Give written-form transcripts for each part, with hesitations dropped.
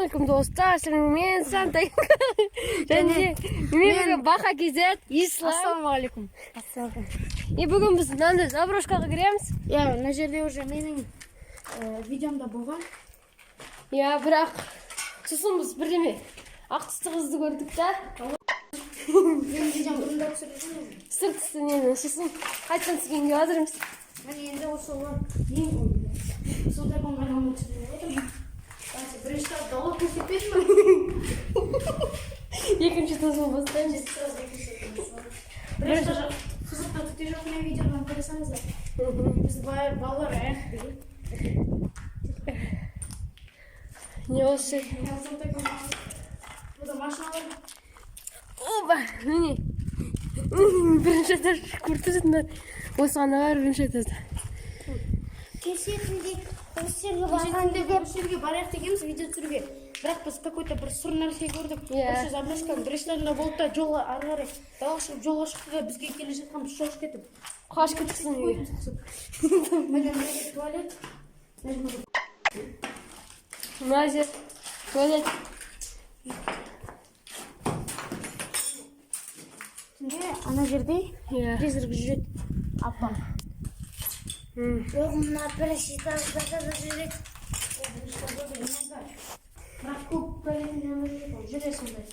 Ассалаумағалейкум достар, мен Санта және мен Баха KZ Ислам. Ассалаумағалейкум. И бүгін біз мынандай заброшкаға кіреміз. Иә, мына жерде уже менің видеомда болған. Иә, бірақ сосын біз бірдеме ақ түсті қызды көрдік та. Мен видеом бұрында түсірдім. Сыртысы нені, сосын қайтадан сізгенге жатырмыз. Міне енді осы ең ойды. Сондай болмаған өтірдім отырмын. Бірінші тап дауыл көрсетпеді ма? Екінші тосын бастаймыз. Бірінші қызықта түте жоқ мен видеодан көресіңіздер. Біз балалар Не осы? Burada машиналар. Оба, міне. Бірінші этаж көрсетіңдер. Осыған бар бірінші этажда. Кешетінде осы жерге барайық дегенбіз видео түсіруге. Бірақ біз какой-то бір сұр нәрсе көрдік. Осы заброшканың бірінші этажында болды да жолға ары қарай далаға шығып жолға шықты да бізге келе жатқан біз шошып кетіп. Қашып кетіпсің үйге. Мына жерде туалет. Мына жер туалет. Ана жерде призрак жүреді. Апам. Оғымна бірінші этажда да жүреді. Бірақ көп бөлімден жүре сондай.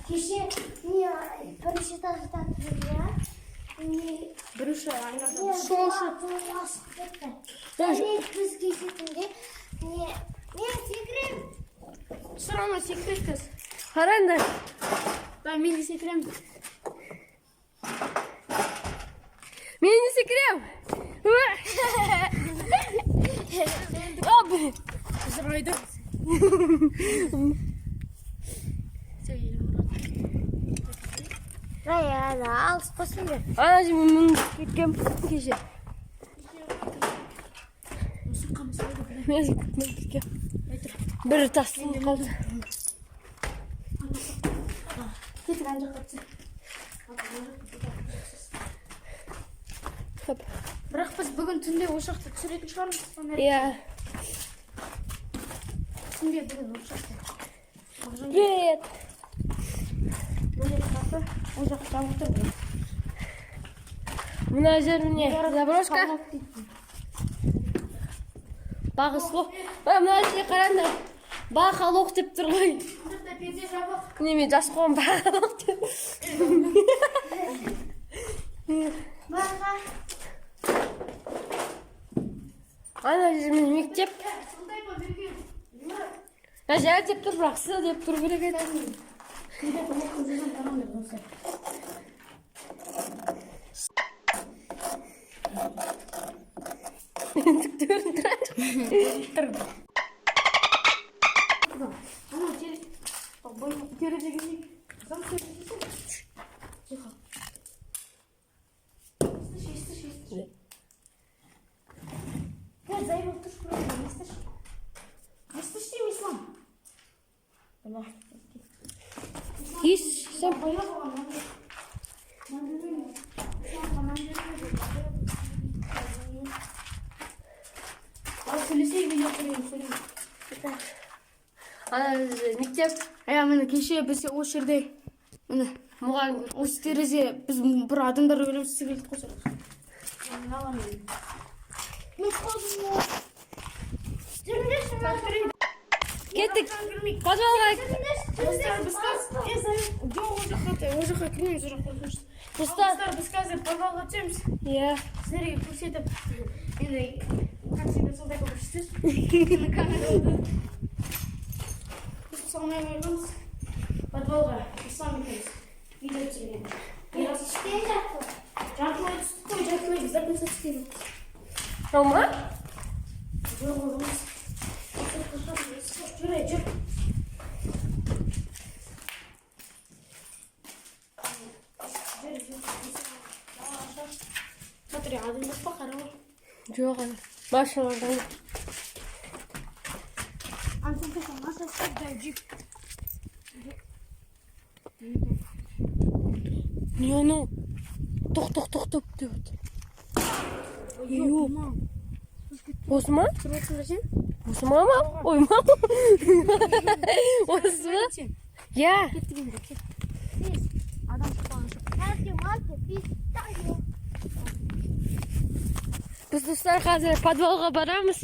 Кеше бірінші этажда тұрды. Бірінші айнада шошып асып кетті. Біз кешетінде мен секірем. Сұрама секірет қыз. Қараңдар. Да, мен де секірем. Мен не секірем. Об! Зырайды. Рая, алыс қосын бер. Ана жемен мұны кеткем кеше. Мен кеткем. Бір тасын қалды. Кетік ан жаққа түсір. Бірақ біз бүгін түнде ошақты түсіретін шығармыз. Иә. Түнде бүгін ошақты. Привет. Бөлек қапы, ол жақ жабық тұр. Мына жер міне заброшка. Бағы сұлық. Мына жерге қараңдар. Бағы қалуық деп тұр ғой. Бұнда перде жабық. Неме жас қоғам бағы қалуық деп. Баға. Ана жер міне мектеп. Сондай ба берген. Жар деп тұр, бірақ сы деп тұр керек еді. Түктерін тұрады. Ис, сам. Ана мектеп. Міне кеше біз осы жерде міне Мұғалім көрді. осы терезе біз бір адамдар өлім секілді қосырық. Кеттік. Подвалға. Достар, біз қазір подвалға түсеміз. Иә. Сіздерге көрсетіп, енді как всегда сондай көрсетесіз. Камералды салмай қойғанбыз. Подвалға ислам екенбіз. Видео түсіргенбіз. Жартылай түстік қой, жартылай біз записать істейміз. Жау ма? Жоқ олымыз. Жүрей, жүр. Смотри, адам жоқ па қарауы? Жоқ ана. Машиналардан. Антон маша сырдай жүк. Не оно? Тоқ деп отыр. Осы ма? Тұрып отырсың Осы ма? Ой, ма? Осы ма? Иә. Біз достар қазір подвалға барамыз.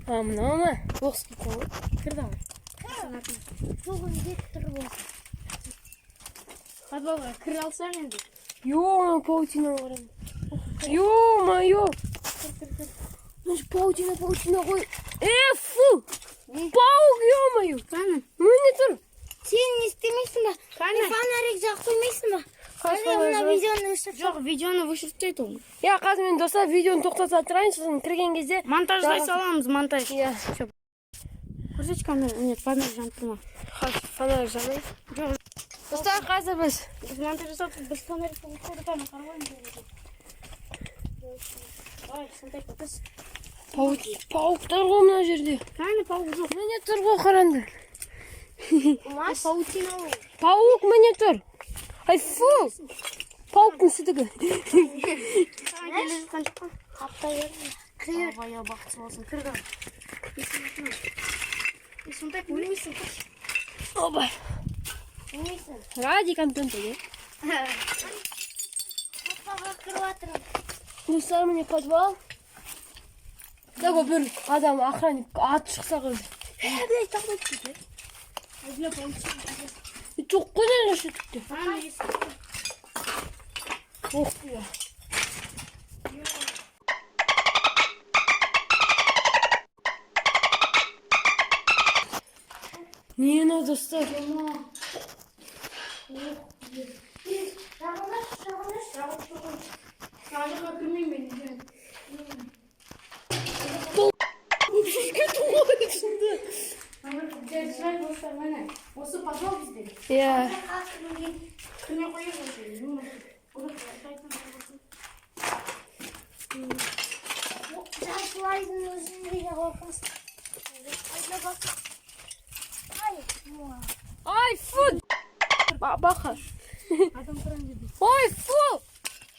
Мынау ма? Бокс кеткен ғой. Кір давай. Подвалға кіре алсаң енді. Ё-моё, паутина бар. Ё-моё. Паутина ғой. Фу! Паук, ё-моё. Қане? Міне тұр. Сен не істемейсің ба? Қане? Фонарик жағып қоймайсың ба? Қане, мына видеоны өшіріп. Жоқ, видеоны өшіртпейді ол. Я қазір мен достар видеоны тоқтата тұрайын, сосын кірген кезде Монтаждай саламыз, монтаж. Иә. Көрсетші камера, нет, фонарик жанып тұрма. Қазір фонарик жанайын. Жоқ, Достар қазір біз монтаж жасап, біз фонарикті қойдықаны қарауын. Давай, сондай қотыз. пауктар ғой мына жерде. Қане, паук жоқ. Міне тұр ғой қаранды. Паутина ол. Паук міне тұр. Ай, фу! Пауктың сүдігі. Келе жатқан шыққан. Қаптай берді. Абай, бақытсы болсын, кірді. Сондай өлмейсің, қош. Оба. Білмейсің. Ради контента, де. Қапаға кіріп жатырмын. Достар міне подвал. Тағы бір адам охранник аты шықса ғой. Блядь, тақпай кетті. Жоқ қой не шетікті. Қане, есік. Ох, я. Не надо достар? Ажыға кірмеймін мен. Осы подвал бізде. Иә. Кірме қойып Жасылайдың өзінде де қорқынсың. Ай, фу! Баха. Адам тұран жерде. Ой, фу!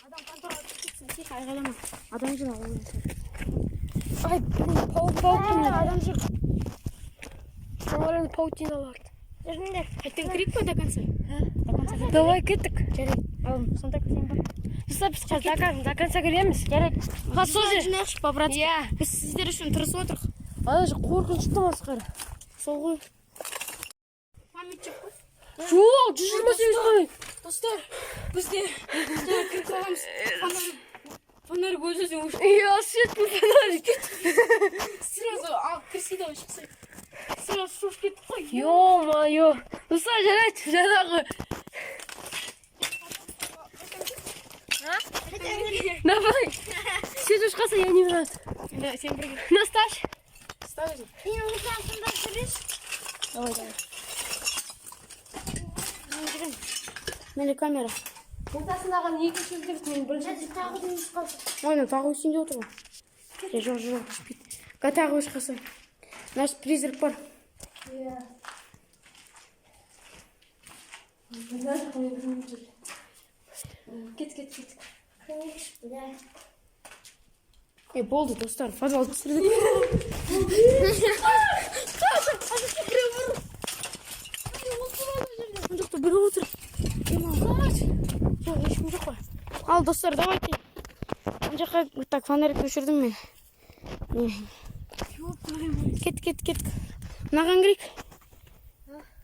Адам контораға кетсін. Тихо, айғайлама. Адам жүр ағылы. Ай, паутина. Адам жүр. Оларда паутина бар. Жүріңдер. Қайтен кірейік па до конца? Давай кеттік. Жарайды. Ал, сонда кірсең бар. Достар біз қазір до конца кіреміз. Жарайды. Қазір сол жер. Жинақшы па, брат? Иә. Біз сіздер үшін тырысып отырық. Ана же қорқынышты масқара. Сол ғой. Памятчик қой. Жоқ, 128 қой. Достар, бізде кіріп қаламыз. Фонарик өзі өшіп. Я свет по фонарик. Сразу кірсе давай шықсай. Сразу шош кетіп қой. Ё-моё. Достар жарайды, жаңағы. Давай. Свет ұшқаса, я не врат. Да, сен бірге. Наставь. Ставь. Сен ұлжан сонда жүресің. Давай. Мені камера. Ортасындағы екінші үлгерді мен бірінші. Тағы да өшіп қалды. Ойна, тағы үстінде отыр ғой. Жоқ, ұшпейді. Тағы ұшқасы. Наш призрак бар. Иә. Кет. Болды, достар, подвал түсірдік. Жоқты бірі отыр. Жоқ, ешкім жоқ қой. Ал, достар, давайте. Мына жаққа так фонарик өшірдім мен. Кет. Мынаған кірейік.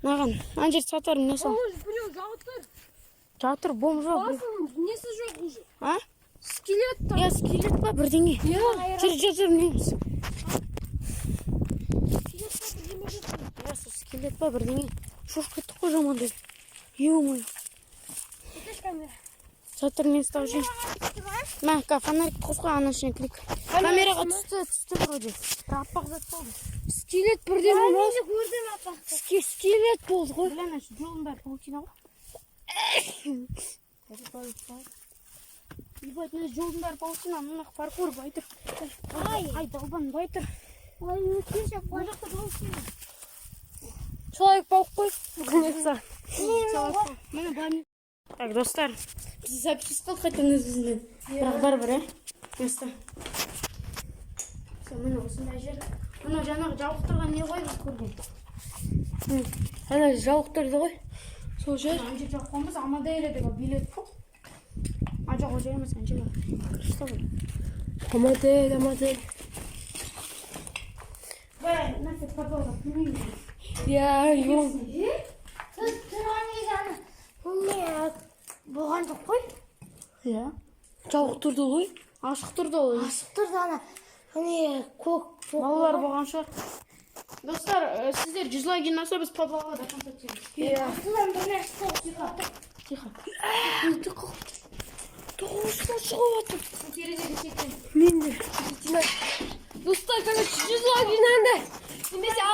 Мынаған. Ана жерді сатарым, не сол? Жатыр, бом жоқ. Несі жоқ уже. А? Скелет там. Я скелет па, бірдеңе? Жүр, неміз. Скелет па, бірдеңе? Шош кетті қой жамандай. Ё-моё. Жатыр, мен став жем. Мәка, фонарик қосқа, ана ішіне кірейік. Камераға түсті вроде. Аппақ зат болды. Скелет бірден болмас. Көрдім апа. Скелет болды ғой. Білән, жолын бәрі паутина ғой. Ебать, мен жолын бәрі паутина, мына паркур байтыр. Ай, долбан байтыр. Ой, өткен шап. Ол жақта болсын. Человек паук қой. Бұғынекса. Міне бәріне. Так, достар, біз запись қылдық қайтан өзімізден. Бірақ бар, Достар. Міне осындай жер. Мына жаңағы жауықтырған не ғой біз көрген. Ана жауықтырды ғой. Сол жер. Ана жер жауыққанбыз, Амаделедегі билет қой. Жоқ, ол жер емес, ана жер. Кірісті ғой. Амадель. Бәй, нафиг подолға, білмеймін. Жоқ. тұрған егені. Не, болған жоқ қой. Жауықтырды ғой. Ашық тұрды ол. Ашық тұрды ана. Не, көк. Балалар болған шығар. Достар, сіздер 100 лайк жинаса біз подвалға да концерт береміз. Астынан бір нәрсе Тихо. Тоғыздан шығып отыр. Терезеге шектен. Мен де. Достар, короче, 100 лайк жинанды. Немесе 6.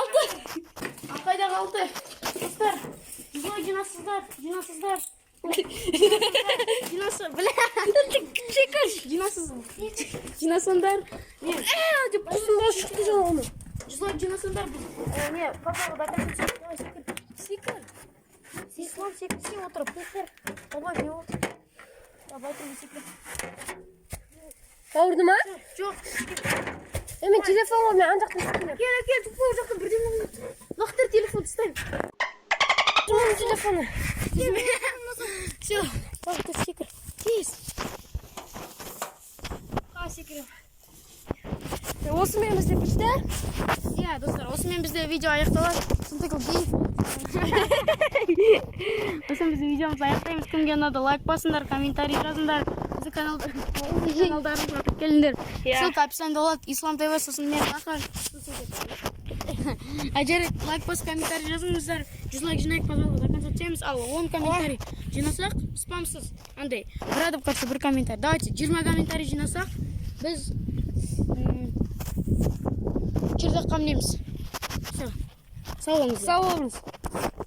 Қайда қалды? Достар, 100 лайк жинасыздар. Жинасы, бля. Жинасыңдар. Деп құсында шықты жаңа оны. 100 лайк жинасыңдар. Не, подвалға да концерт береміз. Секір. Ислам секірсе отырып. Оба, не болды? Абай тұрмы секір. Ауырды ма? Жоқ. Мен телефон ғой, мен ан жақтан түскенем. Кел, тұқпау жақта бірден болды. Лақтар телефон тұстайым. Тұрмын телефоны. Все, лақтар секір. Тез. Секірем. Осымен бізде бітті. Иә, достар, осымен бізде видео аяқталады. Сынтықыл кейіп. Осымен бізде видеомыз аяқтаймыз. Кімге ұнады, лайк басыңдар, комментарий жазыңдар. Бізді каналдарымызға келіңдер. Ссылка описаниеда болады. Ислам ТВ, сосын мен Ахар. Әжер лайк бас, комментарий жазыңыздар. 100 лайк жинайық, пожалуйста, до конца түсеміз. Ал 10 комментарий жинасақ, спамсыз. Андай, бір адып қатса бір комментарий. Давайте 20 комментарий жинасақ, біз чердаққа мінеміз. Все. Сау болыңыздар. Сау болыңыз.